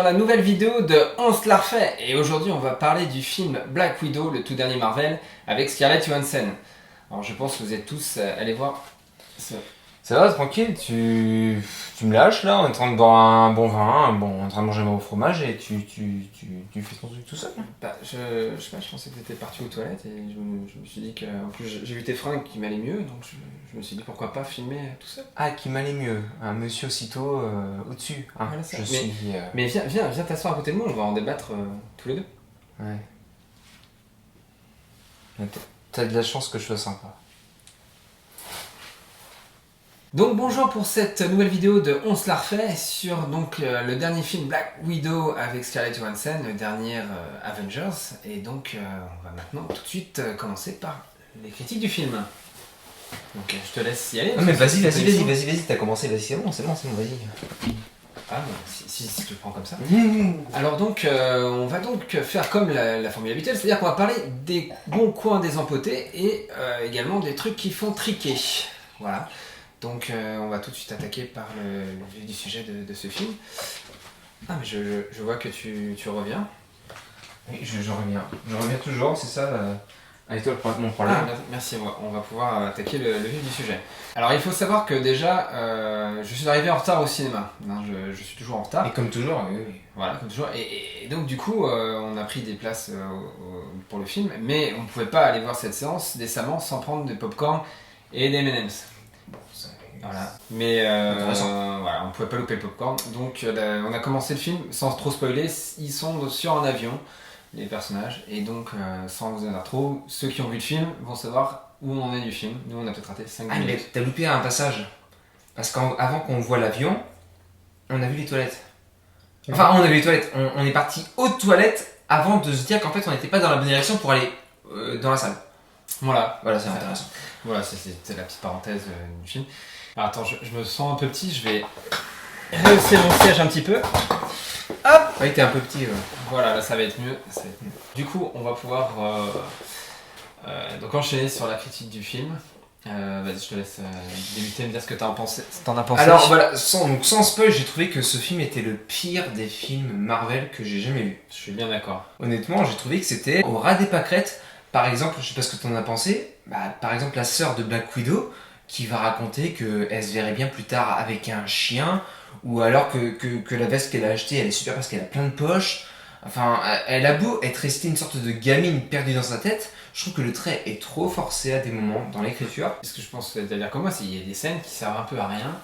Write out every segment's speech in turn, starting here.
dans la nouvelle vidéo de On se la refait et aujourd'hui on va parler du film Black Widow, le tout dernier Marvel, avec Scarlett Johansson. Alors je pense que vous êtes tous allés voir ce... Ça va, tranquille, tu me lâches là, on est en train de boire un bon vin, en train de manger mon fromage et tu fais ton truc tout seul. Bah, je sais pas, je pensais que tu étais parti aux toilettes et je me suis dit que... En plus j'ai vu tes fringues qui m'allaient mieux, donc je me suis dit pourquoi pas filmer tout seul. Ah, qui m'allait mieux, un monsieur aussitôt au-dessus. Hein. Voilà ça. Je suis... Mais viens t'asseoir à côté de moi, on va en débattre tous les deux. Ouais. T'as de la chance que je sois sympa. Donc bonjour pour cette nouvelle vidéo de On se la refait sur donc, le dernier film Black Widow avec Scarlett Johansson, le dernier Avengers. Et donc on va maintenant tout de suite commencer par les critiques du film. Donc je te laisse y aller. Non mais vas-y, t'as commencé, vas-y, c'est bon, vas-y. Ah bon, si tu le prends comme ça. Alors donc on va donc faire comme la formule habituelle, c'est-à-dire qu'on va parler des bons coins des empotés et également des trucs qui font triquer. Voilà. Donc on va tout de suite attaquer par le vif du sujet de ce film. Ah mais je vois que tu reviens. Oui, je reviens toujours, c'est ça avec toi mon problème. Ah, merci, on va pouvoir attaquer le vif du sujet. Alors il faut savoir que déjà, je suis arrivé en retard au cinéma. Non, je suis toujours en retard. Et comme toujours, oui. Voilà, comme toujours. Et donc du coup, on a pris des places pour le film, mais on ne pouvait pas aller voir cette séance décemment sans prendre des pop-corn et des M&M's. Voilà. Mais voilà, on pouvait pas louper le popcorn. Donc on a commencé le film sans trop spoiler. Ils sont sur un avion, les personnages, et donc sans vous en dire trop, ceux qui ont vu le film vont savoir où on est du film. Nous on a peut-être raté 5 minutes. Mais t'as loupé un passage. Parce qu'avant qu'on voit l'avion, on a vu les toilettes. Enfin, on a vu les toilettes. On est parti aux toilettes avant de se dire qu'en fait on n'était pas dans la bonne direction pour aller dans la salle. Voilà, c'est intéressant. Voilà, c'était la petite parenthèse du film. Alors, attends, je me sens un peu petit, je vais rehausser mon siège un petit peu. Hop! Oui, t'es un peu petit. Voilà, là ça va être mieux. Du coup, on va pouvoir donc enchaîner sur la critique du film. Vas-y, je te laisse débuter, me dire ce que t'en as pensé. Alors voilà, sans spoil, j'ai trouvé que ce film était le pire des films Marvel que j'ai jamais vu. Je suis bien d'accord. Honnêtement, j'ai trouvé que c'était au ras des pâquerettes. Par exemple, je sais pas ce que t'en as pensé, par exemple la sœur de Black Widow qui va raconter qu'elle se verrait bien plus tard avec un chien, ou alors que la veste qu'elle a achetée elle est super parce qu'elle a plein de poches. Enfin, elle a beau être restée une sorte de gamine perdue dans sa tête, je trouve que le trait est trop forcé à des moments dans l'écriture. Ce que je pense c'est-à-dire comme moi, c'est qu'il y a des scènes qui servent un peu à rien.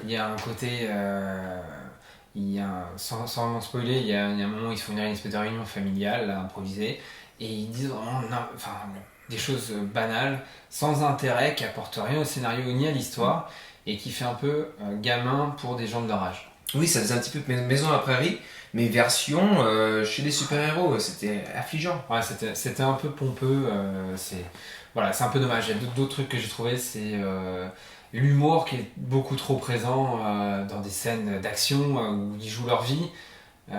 Il y a un côté... sans vraiment spoiler, il y a un moment où ils se font une espèce de réunion familiale là, improvisée, et ils disent vraiment des choses banales, sans intérêt, qui apportent rien au scénario ni à l'histoire, et qui fait un peu gamin pour des gens de leur âge. Oui, ça faisait un petit peu Maison à la prairie, mais version chez les super-héros, c'était affligeant. Ouais, c'était un peu pompeux, c'est un peu dommage. Il y a d'autres trucs que j'ai trouvé, c'est l'humour qui est beaucoup trop présent dans des scènes d'action où ils jouent leur vie. Je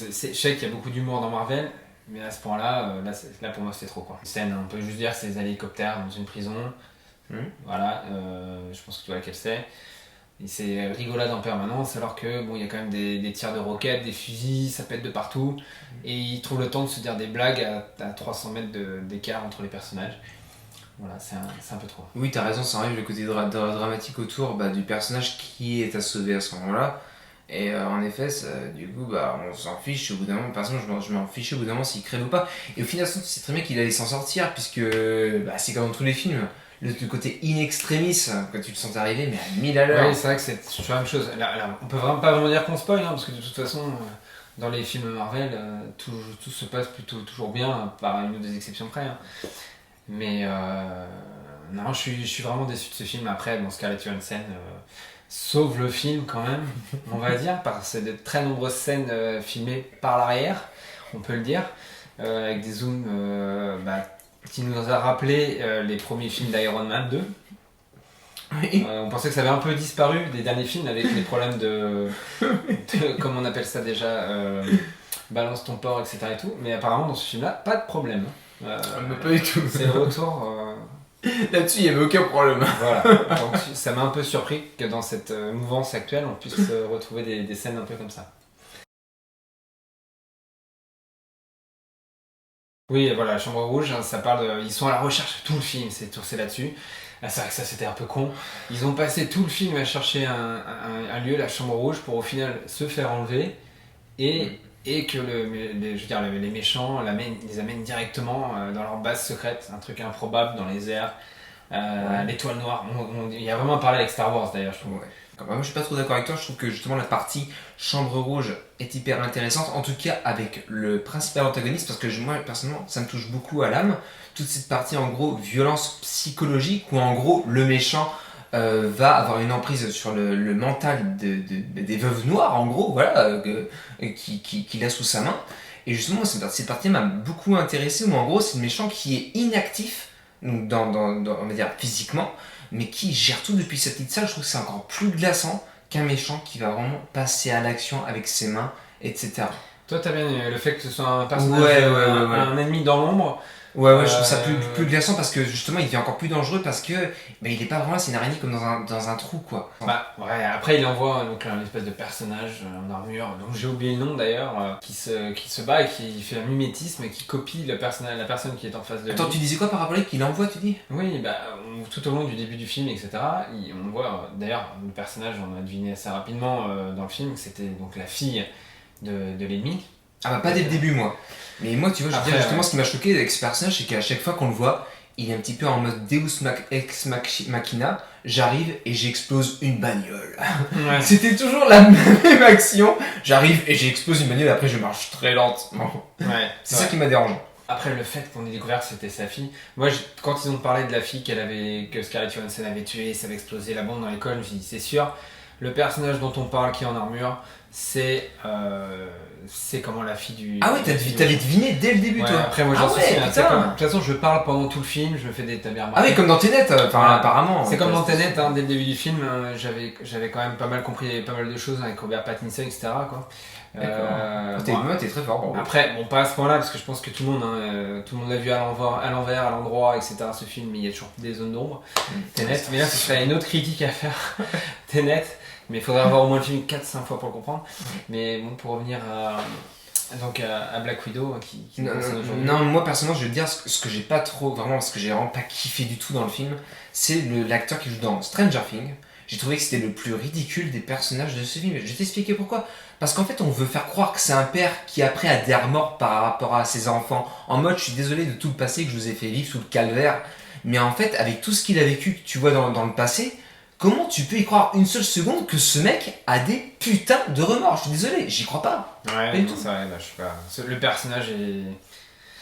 sais qu'il y a beaucoup d'humour dans Marvel, mais à ce point-là, là pour moi c'était trop quoi. Une scène, on peut juste dire c'est des hélicoptères dans une prison. Voilà, je pense que tu vois laquelle c'est. Et c'est rigolade en permanence, alors que bon, il y a quand même des tirs de roquettes, des fusils, ça pète de partout, et ils trouvent le temps de se dire des blagues à 300 mètres d'écart entre les personnages. Voilà, c'est un peu trop. Oui, t'as raison, ça arrive le côté dramatique autour du personnage qui est à sauver à ce moment-là. Et en effet, du coup, on s'en fiche au bout d'un moment. Personnellement, je m'en fiche au bout d'un moment s'il crève ou pas. Et au final, c'est très bien qu'il allait s'en sortir, puisque c'est comme dans tous les films. Le côté in extremis, quand tu le sens arriver, mais à 1000 à l'heure. Oui, c'est vrai que c'est toujours la même chose. Là, on peut vraiment pas vraiment dire qu'on spoil, parce que de toute façon, dans les films Marvel, tout se passe toujours bien, par une ou deux exceptions près. Mais non, je suis vraiment déçu de ce film. Après, Scarlett Johansson sauve le film quand même, on va dire, parce que de très nombreuses scènes filmées par l'arrière, on peut le dire, avec des zooms qui nous a rappelé les premiers films d'Iron Man 2. Oui. On pensait que ça avait un peu disparu des derniers films avec les problèmes de comment on appelle ça déjà, balance ton porc, etc. et tout. Mais apparemment dans ce film-là, pas de problème. Pas du tout. C'est le retour Là-dessus, il n'y avait aucun problème. Voilà. Donc ça m'a un peu surpris que dans cette mouvance actuelle, on puisse retrouver des scènes un peu comme ça. Oui, voilà, la Chambre Rouge, hein, ça parle de... Ils sont à la recherche, tout le film, c'est là-dessus. Ah, c'est vrai que ça, c'était un peu con. Ils ont passé tout le film à chercher un lieu, la Chambre Rouge, pour au final se faire enlever et que je veux dire, les méchants les amènent directement dans leur base secrète, un truc improbable dans les airs, l'étoile noire. Il y a vraiment un parallèle avec Star Wars d'ailleurs, je trouve. Ouais. Moi, je suis pas trop d'accord avec toi. Je trouve que justement la partie Chambre Rouge est hyper intéressante. En tout cas, avec le principal antagoniste, parce que moi, personnellement, ça me touche beaucoup à l'âme. Toute cette partie, en gros, violence psychologique, où en gros, le méchant va avoir une emprise sur le mental des veuves noires, en gros, voilà, qu'il a sous sa main. Et justement, cette partie m'a beaucoup intéressé, où en gros, c'est le méchant qui est inactif, donc on va dire physiquement, mais qui gère tout depuis sa petite salle. Je trouve que c'est encore plus glaçant qu'un méchant qui va vraiment passer à l'action avec ses mains, etc. Toi, t'as bien aimé le fait que ce soit un personnage, Ouais. un ennemi dans l'ombre. Ouais, je trouve ça plus glaçant parce que justement il devient encore plus dangereux parce que il est pas vraiment, c'est une araignée comme dans un trou quoi. Bah ouais, après il envoie donc une espèce de personnage en armure, dont j'ai oublié le nom d'ailleurs, qui se bat et qui fait un mimétisme et qui copie la personne qui est en face de lui. Attends, tu disais quoi par rapport à lui qu'il envoie, tu dis? Oui, bah tout au long du début du film, etc. On voit d'ailleurs le personnage, on a deviné assez rapidement dans le film que c'était donc la fille de l'ennemi. Ah bah pas dès le début moi. Mais moi tu vois, je veux dire, justement ce qui m'a choqué avec ce personnage, c'est qu'à chaque fois qu'on le voit, il est un petit peu en mode Deus Ex Machina. J'arrive et j'explose une bagnole. Ouais. C'était toujours la même action. J'arrive et j'explose une bagnole et après je marche très lentement. Ouais, C'est ça qui m'a dérangé. Après le fait qu'on ait découvert que c'était sa fille, moi quand ils ont parlé de la fille que Scarlett Johansson avait tuée, ça avait explosé la bombe dans l'école, je me suis dit c'est sûr, le personnage dont on parle qui est en armure, c'est comment la fille du... Ah ouais, t'avais deviné dès le début, Ouais, toi. après moi Ah j'en suis ouais, hein, putain. de toute façon je parle pendant tout le film, je me fais des tamis remarqués. Ah oui, comme dans Tenet, Voilà. apparemment. C'est comme dans Tenet, hein, dès le début du film, j'avais quand même pas mal compris pas mal de choses avec Robert Pattinson, etc. Quoi. T'es très fort, bon. Après, bon, pas à ce point-là, parce que je pense que tout le monde l'a vu à l'envers, à l'endroit, etc. Ce film, mais il y a toujours des zones d'ombre. Tenet, mais là, ce serait une autre critique à faire. Tenet, mais il faudrait avoir au moins le film 4-5 fois pour le comprendre. Mais bon, pour revenir à Black Widow, qui non, moi personnellement, je vais te dire ce que j'ai pas trop, vraiment, ce que j'ai vraiment pas kiffé du tout dans le film, c'est l'acteur qui joue dans Stranger Things. J'ai trouvé que c'était le plus ridicule des personnages de ce film. Je vais t'expliquer pourquoi. Parce qu'en fait, on veut faire croire que c'est un père qui après a des remords par rapport à ses enfants. En mode, je suis désolé de tout le passé que je vous ai fait vivre sous le calvaire. Mais en fait, avec tout ce qu'il a vécu, que tu vois dans le passé, comment tu peux y croire une seule seconde que ce mec a des putains de remords? Je suis désolé, j'y crois pas. Ouais, non, c'est vrai, là, je sais pas. Le personnage est...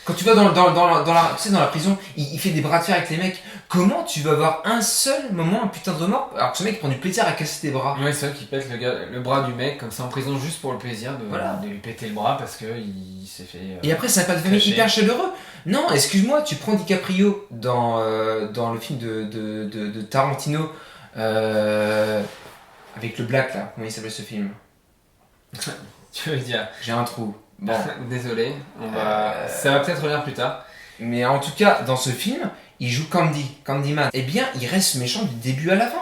Quand tu vas dans la prison, il fait des bras de fer avec les mecs. Comment tu vas avoir un seul moment un putain de remords alors que ce mec prend du plaisir à casser tes bras? Ouais, c'est vrai qu'il pète le bras du mec comme ça en prison juste pour le plaisir Voilà. de lui péter le bras parce qu'il s'est fait. Et après, c'est un pas de famille caché. hyper chaleureux. Non, excuse-moi, tu prends DiCaprio dans le film de Tarantino avec le Black là. Comment il s'appelle ce film? Tu veux dire. J'ai un trou. Bon. Désolé, ça va peut-être revenir plus tard. Mais en tout cas, dans ce film, il joue Candyman. Eh bien, il reste méchant du début à la fin.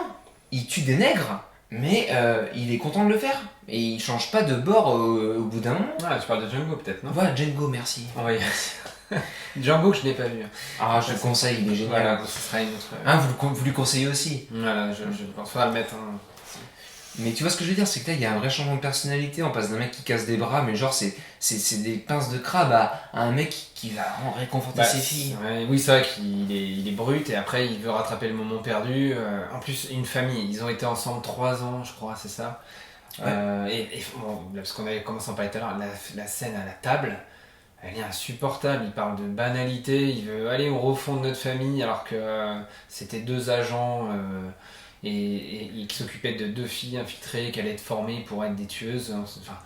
Il tue des nègres, mais il est content de le faire. Et il change pas de bord au bout d'un moment. Ah, tu parles de Django peut-être, non? Voilà, Django, merci. Oui. Django que je n'ai pas vu. Ah, je le conseille, il est génial. Voilà, ce sera une autre. Hein, vous lui conseillez aussi. Voilà, je pense pas le mettre. Hein. Mais tu vois ce que je veux dire, c'est que là, il y a un vrai changement de personnalité. On passe d'un mec qui casse des bras, mais genre, c'est des pinces de crabe à un mec qui va réconforter ses filles. Ouais, oui, c'est vrai qu'il est brut et après, il veut rattraper le moment perdu. En plus, une famille. Ils ont été ensemble 3 ans, je crois, c'est ça. Ouais. Bon, parce qu'on avait commencé à en parler tout à l'heure, la scène à la table, elle est insupportable. Il parle de banalité. Il veut aller au refond de notre famille alors que c'était 2 agents. Et qui s'occupait de 2 filles infiltrées qui allaient être formées pour être des tueuses. Enfin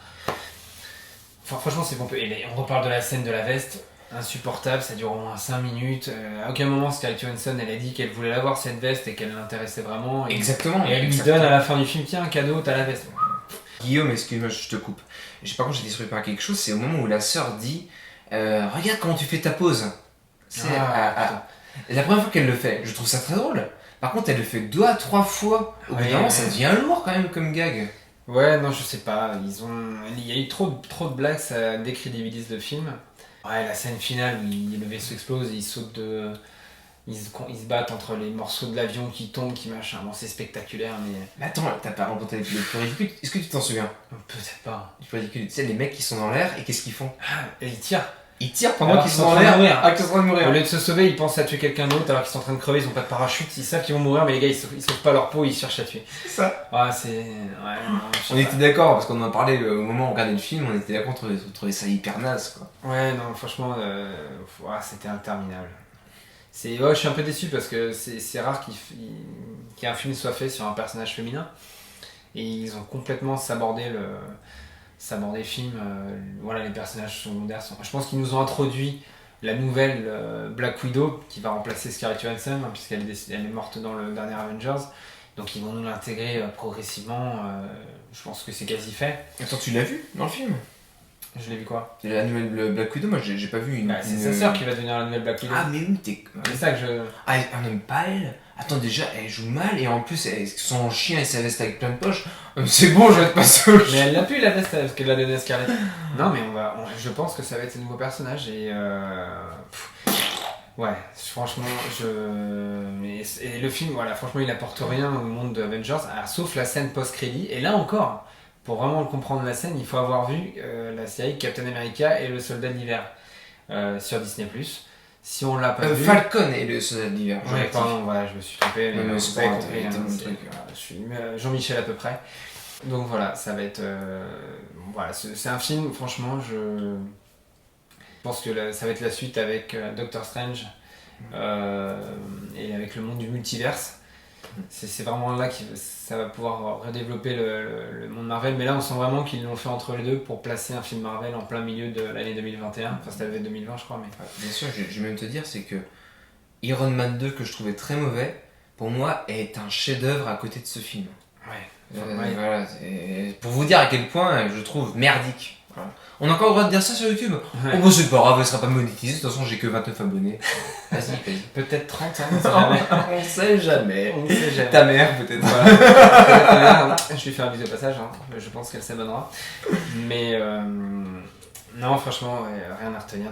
franchement, c'est pompeux. Et on reparle de la scène de la veste, insupportable, ça dure au moins 5 minutes. À aucun moment, Scarlett Johansson, elle a dit qu'elle voulait l'avoir cette veste et qu'elle l'intéressait vraiment. Exactement. Et elle lui donne à la fin du film, tiens, un cadeau, t'as la veste. Guillaume, excuse-moi, je te coupe. Par contre, j'ai détruit par quelque chose, c'est au moment où la sœur dit regarde comment tu fais ta pause. C'est Et la première fois qu'elle le fait, je trouve ça très drôle. Par contre, elle le fait 2 à 3 fois. Au bout d'un moment, ça devient lourd quand même comme gag. Ouais, non, je sais pas. Il y a eu trop de blagues, ça décrédibilise le film. Ouais, la scène finale où le vaisseau explose et ils sautent de. Ils se battent entre les morceaux de l'avion qui tombent, qui machin. Bon, c'est spectaculaire, mais. Mais attends, t'as pas rencontré les plus ridicules. Est-ce que tu t'en souviens? Peut-être pas. Les plus ridicules, tu sais, les mecs qui sont dans l'air et qu'est-ce qu'ils font? Et ils tirent. Ils tirent pendant Alors qu'ils qu'ils sont sont dans en train de l'air. mourir. Ah, qu'ils sont en train de mourir. Au lieu de se sauver, ils pensent à tuer quelqu'un d'autre alors qu'ils sont en train de crever, ils ont pas de parachute, ils savent qu'ils vont mourir, mais les gars ils sauvent pas leur peau, ils cherchent à tuer. C'est ça. Ouais, c'est. Ouais, non, je sais On pas. était d'accord, parce qu'on en parlait au moment où on regardait le film, on était d'accord, on trouvait ça hyper naze, quoi. Ouais, non, franchement, c'était interminable. Ouais, je suis un peu déçu parce que c'est rare qu'un film soit fait sur un personnage féminin. Et ils ont complètement sabordé le film. Voilà, les personnages secondaires je pense qu'ils nous ont introduit la nouvelle Black Widow qui va remplacer Scarlett Johansson, hein, puisqu'elle elle est morte dans le dernier Avengers. Donc ils vont nous l'intégrer progressivement. Je pense que c'est quasi fait. Attends, tu l'as vu dans le film? Je l'ai vu quoi? La nouvelle Black Widow, moi j'ai pas vu une. Bah, c'est sa sœur qui va devenir la nouvelle Black Widow. Ah, mais oui, t'es. C'est ça que je. Ah, même pas elle. Attends, déjà, elle joue mal et en plus, son chien et sa veste avec plein de poches. C'est bon, je vais te passer au Mais chien. elle l'a plus la veste parce qu'elle l'a donnée à Scarlett. Non, mais je pense que ça va être ce nouveau personnage et. Ouais, franchement, et le film, voilà, franchement, il apporte rien au monde de Avengers, alors, sauf la scène post-crédit. Et là encore, pour vraiment comprendre la scène, il faut avoir vu la série Captain America et le Soldat d'hiver sur Disney+. Si on l'a pas vu... Falcon et le soldat d'hiver. Ouais, pardon, voilà, je me suis trompé, mais mais vous c'est avez pas compris, grave, hein, mon c'est- truc. voilà, je suis Jean-Michel à peu près. Donc voilà, ça va être... voilà, c'est un film, franchement, je pense que ça va être la suite avec Doctor Strange et avec le monde du multiverse. C'est vraiment là que ça va pouvoir redévelopper le monde Marvel, mais là on sent vraiment qu'ils l'ont fait entre les deux pour placer un film Marvel en plein milieu de l'année 2021. Enfin, c'était 2020, je crois, mais. Ouais, bien sûr, je vais même te dire, c'est que Iron Man 2, que je trouvais très mauvais, pour moi, est un chef-d'œuvre à côté de ce film. Ouais. Voilà, pour vous dire à quel point je trouve merdique. Voilà. On a encore le droit de dire ça sur YouTube. Ouais. Oh, bah c'est pas grave, elle sera pas monétisée, de toute façon, j'ai que 29 abonnés. Vas-y. Peut-être 30 ans, on sait jamais. On sait jamais. On sait jamais. Ta mère, peut-être. Voilà. Je lui fais un bisou au passage, hein. Je pense qu'elle s'abonnera. Mais non, franchement, ouais, rien à retenir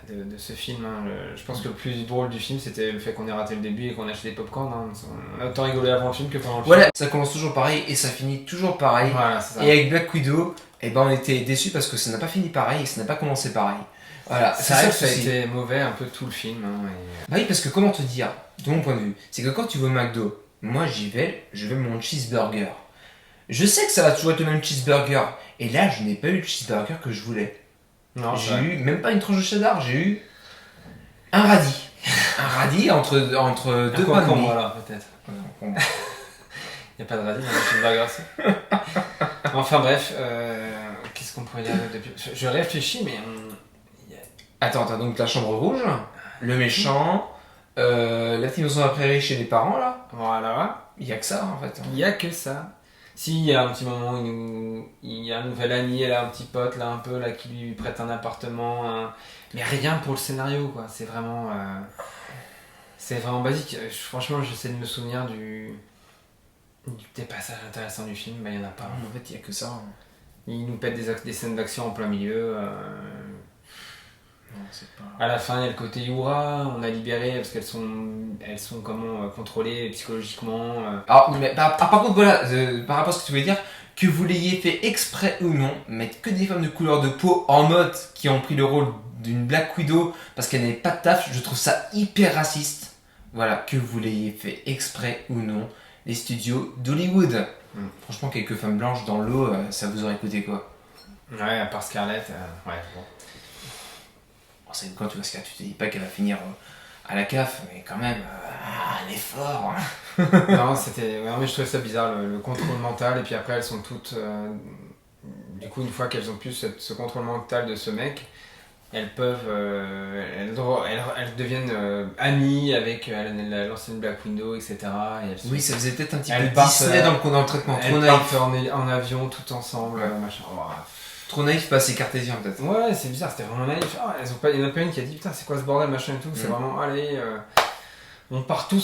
de ce film. Hein. Je pense que le plus drôle du film, c'était le fait qu'on ait raté le début et qu'on ait acheté des popcorn. Hein. On a autant rigolé avant le film que pendant le film. Voilà, ça commence toujours pareil et ça finit toujours pareil. Voilà, c'est ça. Et avec Black Widow, eh ben, on était déçus parce que ça n'a pas fini pareil et ça n'a pas commencé pareil. Voilà, C'est vrai le que ça a souci. été mauvais un peu tout le film. Hein, Bah oui, parce que comment te dire, de mon point de vue, c'est que quand tu vas au McDo, moi j'y vais, je veux mon cheeseburger. Je sais que ça va toujours être le même cheeseburger. Et là, je n'ai pas eu le cheeseburger que je voulais. Non, J'ai eu même pas une tranche de cheddar, j'ai eu un radis. Un radis entre deux pains de mie. Voilà, peut-être. Il n'y a pas de radis dans le cheeseburger aussi. Enfin bref, qu'est-ce qu'on pourrait dire depuis. Je réfléchis, mais Attends, t'as donc la chambre rouge, le méchant, la petite maison à la prairie chez les parents là. voilà. Il y a que ça en fait. Il n'y a que ça. Si, il y a un petit moment où il y a un nouvel ami, elle a un petit pote là un peu là qui lui prête un appartement, mais rien pour le scénario quoi. C'est vraiment basique. Franchement, j'essaie de me souvenir des passages intéressants du film, bah il y en a pas. En fait, il y a que ça. Il nous pète des scènes d'action en plein milieu. Non, c'est pas. À la fin, il y a le côté Yura, on a libéré parce qu'elles sont comment contrôlées psychologiquement. Alors, mais, par contre, voilà, par rapport à ce que tu voulais dire, que vous l'ayez fait exprès ou non, mettre que des femmes de couleur de peau en mode qui ont pris le rôle d'une Black Widow parce qu'elle n'avait pas de taf, je trouve ça hyper raciste. Voilà, que vous l'ayez fait exprès ou non, les studios d'Hollywood. Franchement, quelques femmes blanches dans l'eau, ça vous aurait coûté quoi? Ouais, à part Scarlett, ouais, bon. Bon, c'est quoi, tu vois, tu te dis pas qu'elle va finir à la CAF, mais quand même, un effort. Hein. Non, ouais, mais je trouvais ça bizarre, le contrôle mental, et puis après elles sont toutes... du coup, une fois qu'elles ont plus ce contrôle mental de ce mec, elles peuvent... elles deviennent amies avec l'ancienne Black Widow, etc. Et Oui, ça faisait peut-être un petit Elles peu partent, Disney dans le traitement. elles Trop naïf. partent en avion tout ensemble, Ouais. machin. Oh, Trop naïf, pas assez cartésien peut-être. ouais, c'est bizarre, c'était vraiment naïf. Il y en a pas une qui a dit putain, c'est quoi ce bordel, machin et tout. C'est vraiment, allez... on part tout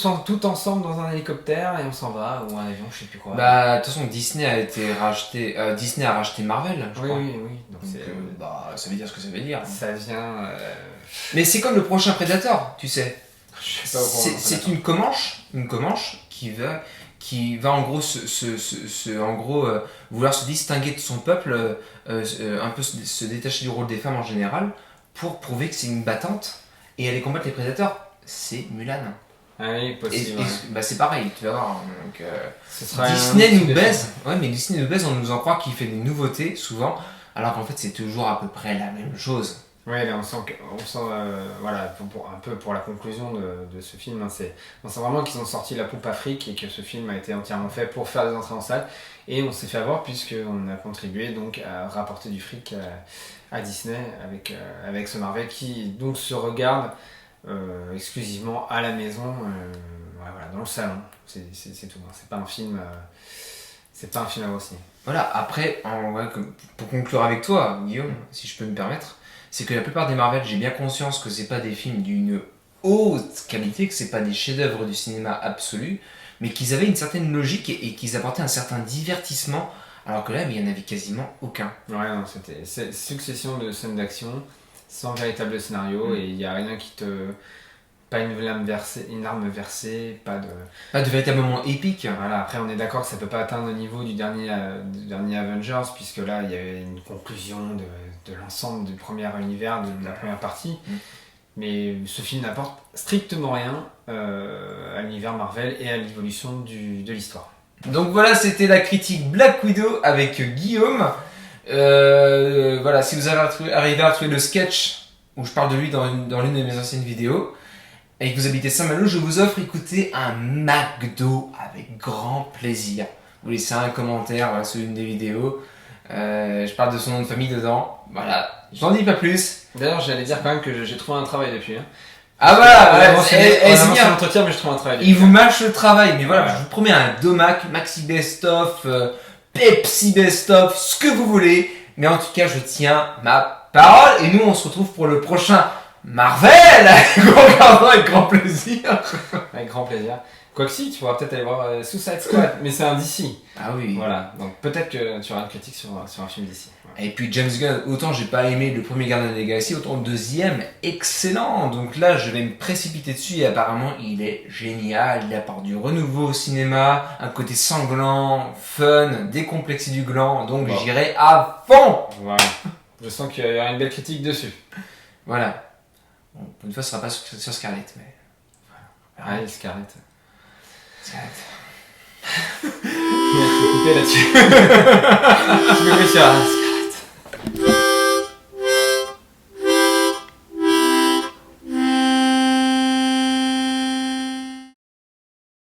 ensemble dans un hélicoptère et on s'en va, ou un avion, je sais plus quoi. Bah, de toute façon, Disney a été racheté. Disney a racheté Marvel, je Oui, crois. oui, oui. Donc Donc, bah, ça veut dire ce que ça veut dire. ça vient. Mais c'est comme le prochain Predator, tu sais. Je sais pas au courant. C'est une Comanche qui va en gros, vouloir se distinguer de son peuple, un peu se détacher du rôle des femmes en général, pour prouver que c'est une battante et aller combattre les prédateurs. C'est Mulan. Ah oui, possible. Ouais. Bah c'est pareil, tu vas voir. Donc, Ce sera Disney un nous petit baise. Ouais, mais Disney nous baise en nous en croit qu'il fait des nouveautés souvent, alors qu'en fait c'est toujours à peu près la même chose. Oui, là, on sent voilà, un peu pour la conclusion de ce film, hein, on sent vraiment qu'ils ont sorti la poupe Afrique et que ce film a été entièrement fait pour faire des entrées en salle. Et on s'est fait avoir puisqu'on a contribué donc à rapporter du fric à Disney avec ce Marvel qui donc se regarde exclusivement à la maison, ouais, voilà, dans le salon. C'est tout, hein. C'est pas un film à voir aussi. Voilà, après, pour conclure avec toi, Guillaume, si je peux me permettre, c'est que la plupart des Marvel, j'ai bien conscience que c'est pas des films d'une haute qualité, que c'est pas des chefs-d'œuvre du cinéma absolu, mais qu'ils avaient une certaine logique et qu'ils apportaient un certain divertissement, alors que là, il y en avait quasiment aucun. Ouais, non, c'était succession de scènes d'action sans véritable scénario et il y a rien qui te. Pas une arme versée, pas de. Pas de véritable moment épique. Voilà, après on est d'accord que ça peut pas atteindre le niveau du dernier Avengers, puisque là il y avait une conclusion de l'ensemble du premier univers, de la première partie. Mais ce film n'apporte strictement rien à l'univers Marvel et à l'évolution de l'histoire. Donc voilà, c'était la critique Black Widow avec Guillaume. Voilà, si vous avez arrivé à trouver le sketch où je parle de lui dans l'une de mes anciennes vidéos, et que vous habitez Saint-Malo, je vous offre écouter un McDo avec grand plaisir. Vous laissez un commentaire voilà, sous une des vidéos. Je parle de son nom de famille dedans. Voilà, j'en dis pas plus. D'ailleurs, j'allais dire quand même que j'ai trouvé un travail depuis. Hein. Ah voilà, c'est bien. Entretien, mais je trouve un travail. Il vous mâche le travail, mais voilà, je vous promets un Domac, Maxi Best of, Pepsi Best of, ce que vous voulez. Mais en tout cas, je tiens ma parole. Et nous, on se retrouve pour le prochain Marvel, qu'on regardera avec grand plaisir. Avec grand plaisir. Quoique si, tu pourras peut-être aller voir Suicide Squad, mais c'est un DC. Ah oui. Voilà, donc peut-être que tu auras une critique sur un film DC. Voilà. Et puis James Gunn, autant j'ai pas aimé le premier Gardien de la Galaxie, autant le deuxième, excellent. Donc là, je vais me précipiter dessus et apparemment, il est génial. Il apporte du renouveau au cinéma, un côté sanglant, fun, décomplexé du gland. Donc j'irai à fond. Voilà. Je sens qu'il y aura une belle critique dessus. Voilà. Bon, une fois, ce sera pas sur Scarlett, mais. Voilà. Allez, Scarlett. Scarlett. Je vais couper là-dessus. Je vais réussir.